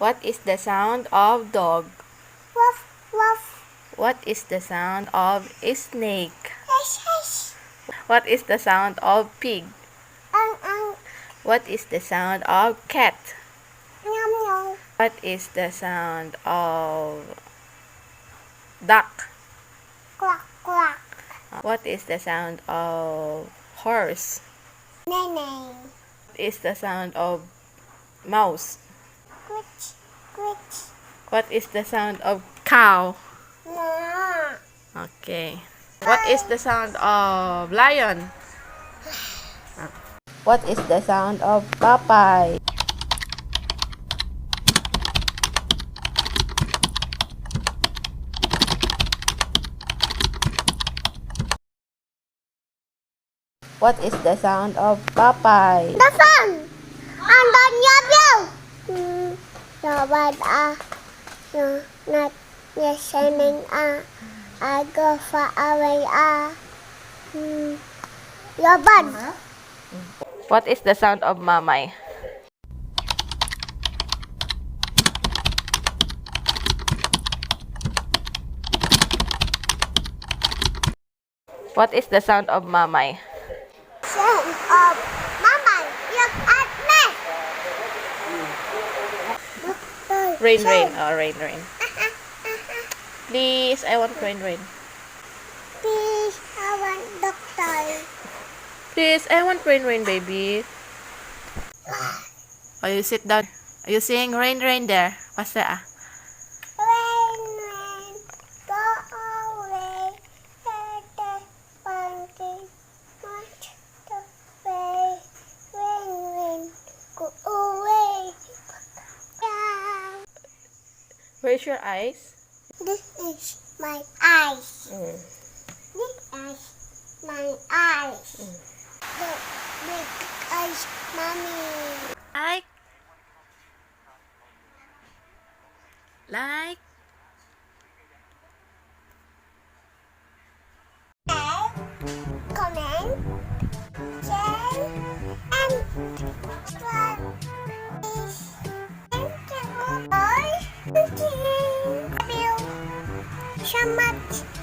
What is the sound of dog? Woof, woof. What is the sound of a snake? Hush, hush. What is the sound of pig? Ang. What is the sound of cat? Nyam, nyam. What is the sound of duck? Quack, quack. What is the sound of horse? Nene. What is the sound of mouse? Quitch, quitch. What is the sound of cow? Ma. Okay. What is the sound of lion? What is the sound of Popeye? What is the sound of Popeye? The sun. Andon yabiao. Yabad not listening I go far away Yabad. What is the sound of Mamay? What is the sound of Mamay? Son of Mama, look at me. Rain, rain. Oh, rain, rain. Please, I want rain, rain. Please, I want doctor. Please, I want rain, rain, baby. Oh, you sit down. Are you saying rain, rain there? Faster, ah. Rain, rain, go away. Let the pumpkin march the way. Rain, rain, go away. Yeah. Where's your eyes? This is my eyes. Mm. This is my eyes. The big eyes, mommy. Like. Like. Comment, share, and subscribe. Thank you. Bye. Thank you so much.